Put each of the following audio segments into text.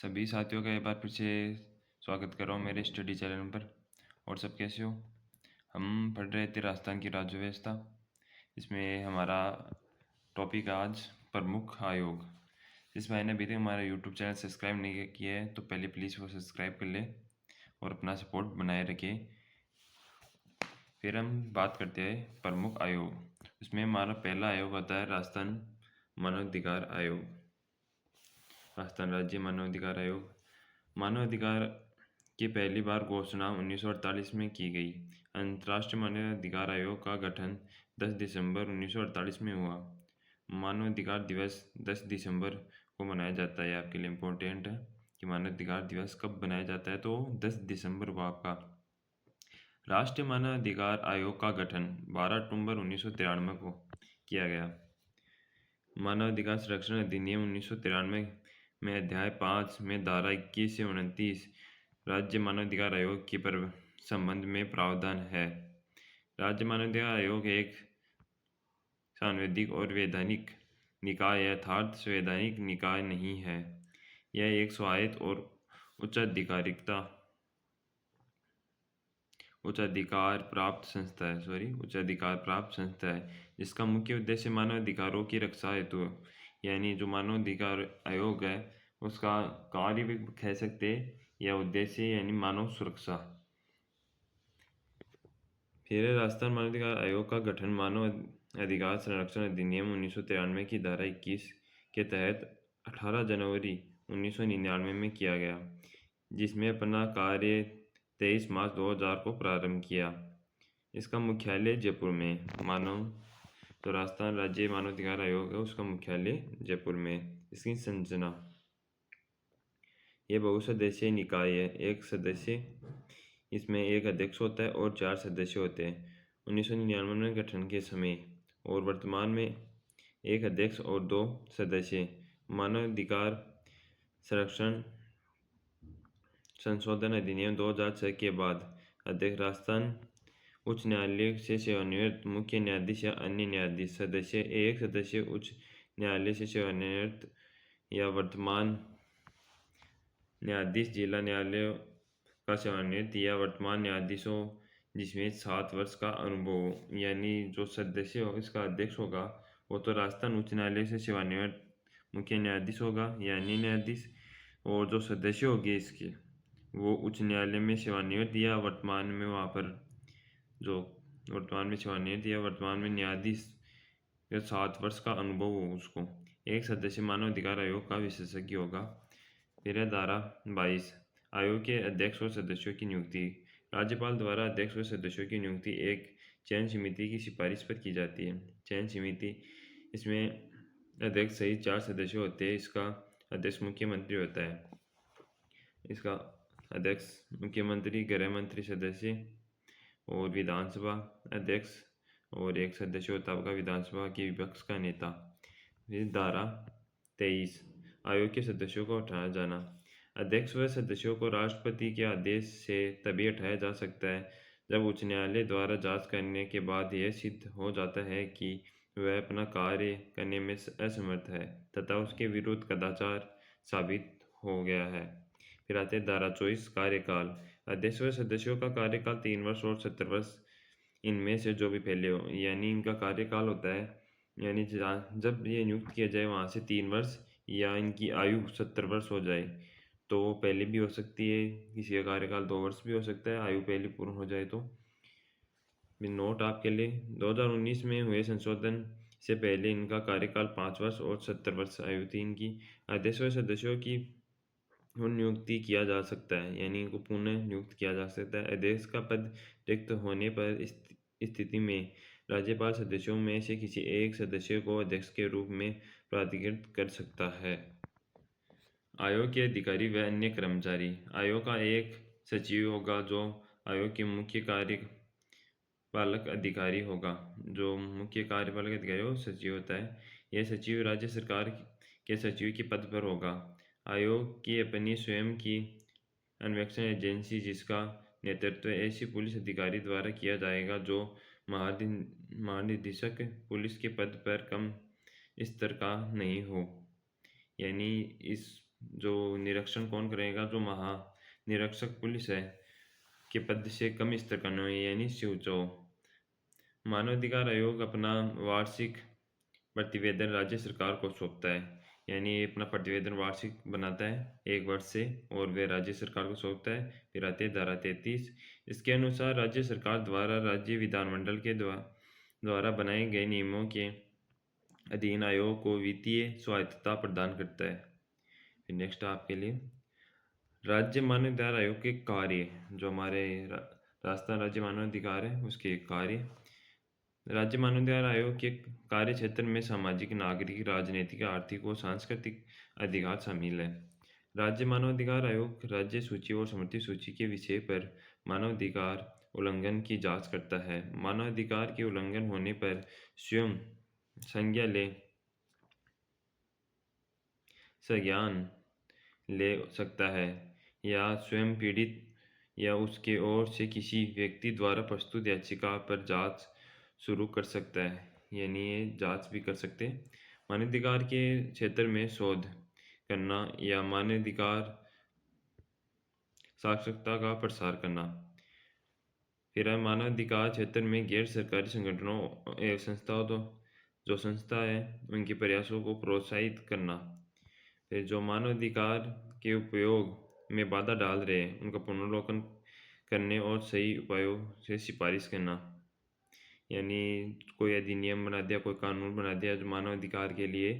सभी साथियों का एक बार फिर से स्वागत कर रहा हूँ मेरे स्टडी चैनल पर। और सब कैसे हो? हम पढ़ रहे थे राजस्थान की राज्य व्यवस्था। इसमें हमारा टॉपिक आज प्रमुख आयोग। जिस भाई ने अभी तक हमारा यूट्यूब चैनल सब्सक्राइब नहीं किया है तो पहले प्लीज़ वो सब्सक्राइब कर ले और अपना सपोर्ट बनाए रखे। फिर हम बात करते हैं प्रमुख आयोग। उसमें हमारा पहला आयोग होता है राजस्थान मानवाधिकार आयोग। राजस्थान राज्य मानवाधिकार आयोग। मानवाधिकार की पहली बार घोषणा 1948 में की गई। अंतर्राष्ट्रीय मानवाधिकार आयोग का गठन 10 दिसंबर 1948 में हुआ। मानवाधिकार दिवस 10 दिसंबर को मनाया जाता है। आपके लिए इम्पोर्टेंट है कि मानवाधिकार दिवस कब मनाया जाता है, तो 10 दिसंबर को आपका। राष्ट्रीय मानवाधिकार आयोग का गठन 12 अक्टूबर 1993 को किया गया। मानवाधिकार संरक्षण अधिनियम 1993 में अध्याय 5 में धारा 21 से 29 राज्य मानवाधिकार आयोग के संबंध में प्रावधान है। राज्य मानवाधिकार आयोग एक सांवैधिक और वैधानिक निकाय यथार्थ संवैधानिक निकाय नहीं है। यह एक स्वायत्त और उच्चाधिकार प्राप्त संस्था है जिसका मुख्य उद्देश्य मानव अधिकारों की रक्षा हेतु है। यानी जो मानव अधिकार आयोग है उसका कार्य भी कह सकते या उद्देश्य यानी मानव सुरक्षा। फिर राजस्थान मानवाधिकार आयोग का गठन मानव अधिकार संरक्षण अधिनियम 1993 की धारा 21 के तहत 18 जनवरी 1999 में किया गया, जिसमें अपना कार्य 23 मार्च 2000 को प्रारंभ किया। इसका मुख्यालय जयपुर में। तो राजस्थान राज्य मानवाधिकार आयोग है उसका मुख्यालय जयपुर में। इसकी संरचना, यह बहुसदस्यीय निकाय है। एक सदस्य, इसमें एक अध्यक्ष होता है और 4 सदस्य होते हैं। 1999 में गठन के समय और वर्तमान में एक अध्यक्ष और 2 सदस्य। मानवाधिकार संरक्षण संशोधन अधिनियम 2006 के बाद अध्यक्ष राजस्थान उच्च न्यायालय से सेवानिवृत्त मुख्य न्यायाधीश या अन्य न्यायाधीश सदस्य। एक सदस्य उच्च न्यायालय से सेवानिवृत्त या वर्तमान न्यायाधीश जिला न्यायालय का सेवानिवृत्त या वर्तमान न्यायाधीश हो जिसमें 7 वर्ष का अनुभव हो। यानी जो सदस्य हो इसका अध्यक्ष होगा वो तो राजस्थान उच्च न्यायालय से सेवानिवृत्त मुख्य न्यायाधीश होगा या अन्य न्यायाधीश, और जो सदस्य होंगे इसके वो उच्च न्यायालय में सेवानिवृत्त या वर्तमान में वहाँ पर जो वर्तमान में सेवानिवृत्त या वर्तमान में न्यायाधीश या 7 वर्ष का अनुभव हो उसको। एक सदस्य मानवाधिकार आयोग का विशेषज्ञ होगा। फिर है धारा 22 आयोग के अध्यक्ष और सदस्यों की नियुक्ति। राज्यपाल द्वारा अध्यक्ष और सदस्यों की नियुक्ति एक चयन समिति की सिफारिश पर की जाती है। चयन समिति, इसमें अध्यक्ष सहित 4 सदस्य होते हैं। इसका अध्यक्ष मुख्यमंत्री होता है। इसका अध्यक्ष मुख्यमंत्री, गृह मंत्री सदस्य और विधानसभा अध्यक्ष, और एक सदस्य होता है आपका विधानसभा के विपक्ष का नेता। फिर धारा 23 आयोग के सदस्यों को हटाया जाना। अध्यक्ष व सदस्यों को राष्ट्रपति के आदेश से तभी हटाया जा सकता है जब उच्च न्यायालय द्वारा जांच करने के बाद यह सिद्ध हो जाता है कि वह अपना कार्य करने में असमर्थ है तथा उसके विरुद्ध कदाचार साबित हो गया है। फिर आते हैं धारा 24 कार्यकाल। अध्यक्ष व सदस्यों का कार्यकाल 3 वर्ष और 70 वर्ष इनमें से जो भी पहले हो, यानी इनका कार्यकाल होता है। यानी जब ये नियुक्त किया जाए वहाँ से 3 वर्ष या इनकी आयु 70 वर्ष हो जाए तो पहले भी हो सकती है। किसी का कार्यकाल 2 वर्ष भी हो सकता है आयु पहले पूर्ण हो जाए तो। नोट आपके लिए, 2019 में हुए संशोधन से पहले इनका कार्यकाल 5 वर्ष और 70 वर्ष आयु थी इनकी। अध्यक्ष व सदस्यों की नियुक्ति किया जा सकता है, यानी इनको पुनः नियुक्त किया जा सकता है। अध्यक्ष का पद रिक्त होने पर स्थिति में राज्यपाल सदस्यों में से किसी एक सदस्य को अध्यक्ष के रूप में प्राधिकृत कर सकता है। आयोग के अधिकारी व अन्य कर्मचारी। आयोग का एक सचिव होगा जो आयोग के मुख्य कार्यपालक अधिकारी होगा। जो मुख्य कार्यपालक अधिकारी वो सचिव होता है। यह सचिव राज्य सरकार के सचिव के पद पर होगा। आयोग की अपनी स्वयं की अन्वेषण एजेंसी जिसका नेतृत्व ऐसे पुलिस अधिकारी द्वारा किया जाएगा जो महानिदेशक पुलिस के पद पर कम स्तर का नहीं हो। यानी इस जो निरीक्षण कौन करेगा? जो महानिरीक्षक पुलिस है के पद से कम स्तर का नो यानी सीओचओ। मानवाधिकार आयोग अपना वार्षिक प्रतिवेदन राज्य सरकार को सौंपता है, यानी ये अपना प्रतिवेदन वार्षिक बनाता है 1 वर्ष से, और वे राज्य सरकार को सौंपता है। फिर आती है धारा 33। इसके अनुसार राज्य सरकार द्वारा राज्य विधानमंडल के द्वारा बनाए गए नियमों के अधीन आयोग को वित्तीय स्वायत्तता प्रदान करता है। फिर नेक्स्ट आपके लिए राज्य मानवाधिकार आयोग के कार्य, जो हमारे राजस्थान राज्य मानवाधिकार है उसके कार्य। राज्य मानवाधिकार आयोग के कार्य क्षेत्र में सामाजिक, नागरिक, राजनीतिक, आर्थिक और सांस्कृतिक अधिकार शामिल है। राज्य मानवाधिकार आयोग राज्य सूची और समर्थित सूची के विषय पर मानवाधिकार उल्लंघन की जांच करता है। मानवाधिकार के उल्लंघन होने पर स्वयं संज्ञान ले सकता है, या स्वयं पीड़ित या उसके ओर से किसी व्यक्ति द्वारा प्रस्तुत याचिका पर जांच शुरू कर सकता है, यानी ये जांच भी कर सकते हैं। मानवाधिकार के क्षेत्र में शोध करना या मानवाधिकार साक्षरता का प्रसार करना। फिर है मानवाधिकार क्षेत्र में गैर सरकारी संगठनों एवं संस्थाओं, तो जो संस्था है उनके प्रयासों को प्रोत्साहित करना। फिर जो मानवाधिकार के उपयोग में बाधा डाल रहे हैं उनका पुनर्वलोकन करने और सही उपायों से सिफारिश करना, यानी कोई अधिनियम बना दिया, कोई कानून बना दिया जो मानवाधिकार के लिए,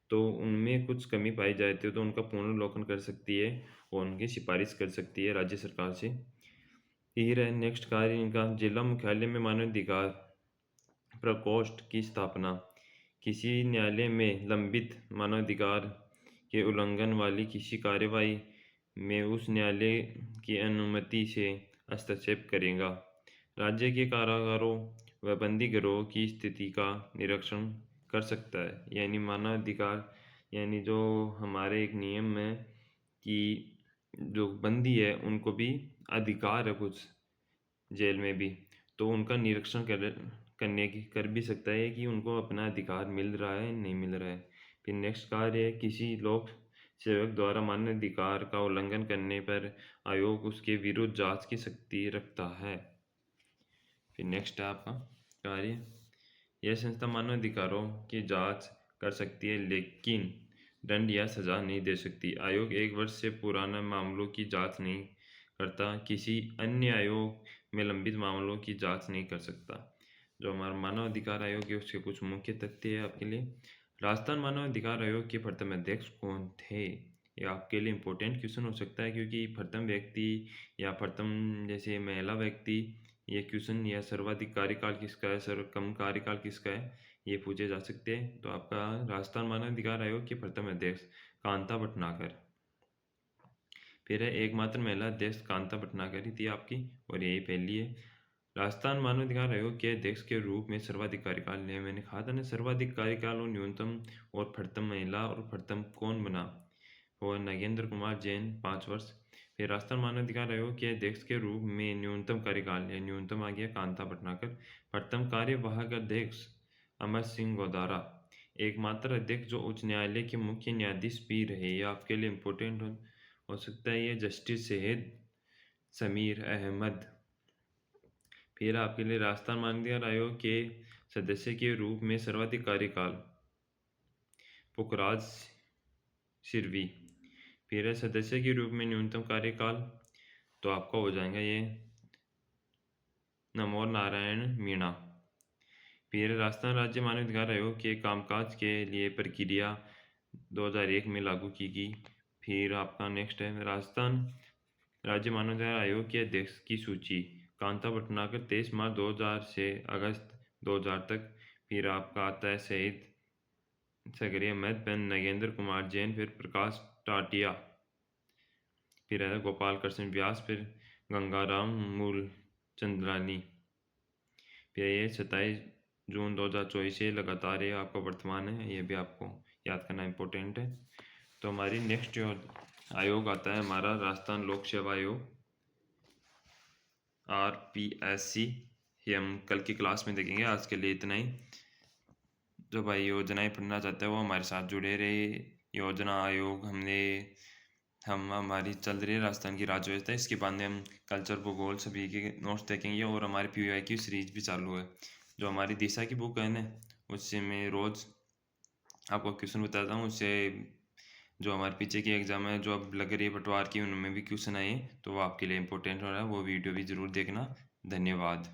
तो उनमें कुछ कमी पाई जाती है तो उनका पुनर्वलोकन कर सकती है और उनकी सिफारिश कर सकती है राज्य सरकार से। फिर है नेक्स्ट कार्य इनका जिला मुख्यालय में मानवाधिकार प्रकोष्ठ की स्थापना। किसी न्यायालय में लंबित मानवाधिकार के उल्लंघन वाली किसी कार्यवाही में उस न्यायालय की अनुमति से हस्तक्षेप करेगा। राज्य के कारागारों व बंदी गृहों की स्थिति का निरीक्षण कर सकता है, यानी मानवाधिकार, यानी जो हमारे एक नियम है कि जो बंदी है उनको भी अधिकार है कुछ जेल में भी, तो उनका निरीक्षण कर भी सकता है कि उनको अपना अधिकार मिल रहा है नहीं मिल रहा है। फिर नेक्स्ट कार्य है किसी लोक सेवक द्वारा मानवाधिकार का उल्लंघन करने पर आयोग उसके विरुद्ध जांच की शक्ति रखता है। फिर नेक्स्ट है आपका कार्य, यह संस्था मानवाधिकारों की जांच कर सकती है लेकिन दंड या सजा नहीं दे सकती। आयोग 1 वर्ष से पुराने मामलों की जांच नहीं करता, किसी अन्य आयोग में लंबित मामलों की जांच नहीं कर सकता। जो हमारा मानवाधिकार आयोग है उसके कुछ मुख्य तथ्य है आपके लिए। राजस्थान मानवाधिकार आयोग के प्रथम अध्यक्ष कौन थे? ये आपके लिए इम्पोर्टेंट क्वेश्चन हो सकता है, क्योंकि प्रथम व्यक्ति या प्रथम जैसे महिला व्यक्ति, ये क्वेश्चन, या सर्वाधिक कार्यकाल किसका है, सर्व कम कार्यकाल किसका है, ये पूछे जा सकते हैं। तो आपका राजस्थान मानवाधिकार आयोग के प्रथम अध्यक्ष कांता भटनागर। फिर है एकमात्र महिला अध्यक्ष कांता भटनागर ही थी आपकी, और यही पहली है। राजस्थान मानवाधिकार आयोग के अध्यक्ष के रूप में सर्वाधिक कार्यकाल लिया, मैंने कहा था ना सर्वाधिक कार्यकाल और न्यूनतम और प्रथम महिला और प्रथम कौन बना, वो नगेंद्र कुमार जैन 5 वर्ष। फिर राजस्थान मानवाधिकार आयोग के अध्यक्ष के रूप में न्यूनतम कार्यकाल या न्यूनतम आ गया कांता भटनागर। प्रथम कार्यवाहक अध्यक्ष अमर सिंह गोदारा। एकमात्र अध्यक्ष जो उच्च न्यायालय के मुख्य न्यायाधीश भी रहे, ये आपके लिए इम्पोर्टेंट हो सकता है, ये जस्टिस शहीद समीर अहमद। फिर आपके लिए राजस्थान मानवाधिकार आयोग के सदस्य के रूप में सर्वाधिक कार्यकाल पुखराज सिरवी। फिर है सदस्य के रूप में न्यूनतम कार्यकाल, तो आपका हो जाएगा ये नमोर नारायण मीणा। फिर राजस्थान राज्य मानवाधिकार आयोग के कामकाज के लिए प्रक्रिया 2001 में लागू की गई। फिर आपका नेक्स्ट है राजस्थान राज्य मानवाधिकार आयोग के अध्यक्ष की सूची। कांता भटनागर 23 मार्च 2000 से अगस्त 2000 तक। फिर आपका आता है शहीद सगरी अहमद, पेन नगेंद्र कुमार जैन, फिर प्रकाश टाटिया, फिर है गोपाल कृष्ण व्यास, फिर गंगाराम मूलचंद्रानी। फिर ये 27 जून 2024 से लगातार ये आपका वर्तमान है, ये भी आपको याद करना इम्पोर्टेंट है। तो हमारी नेक्स्ट जो आयोग आता है हमारा राजस्थान लोक सेवा आयोग RPSC, ये हम कल की क्लास में देखेंगे। आज के लिए इतना ही। जो भाई योजनाएं पढ़ना चाहते हैं वो हमारे साथ जुड़े रहे। योजना आयोग हमने हम हमारी चल रही है राजस्थान की राज्य व्यवस्था, इसके बाद में हम कल्चर, भूगोल सभी के नोट्स देखेंगे और हमारी पीवाई की सीरीज भी चालू है। जो हमारी दिशा की बुक है ना, उससे मैं रोज़ आपको क्वेश्चन बताता हूँ, उससे जो हमारे पीछे की एग्ज़ाम है, जो अब लग रही है पटवार की, उनमें भी क्वेश्चन आए, तो वो आपके लिए इम्पोर्टेंट हो रहा है, वो वीडियो भी ज़रूर देखना। धन्यवाद।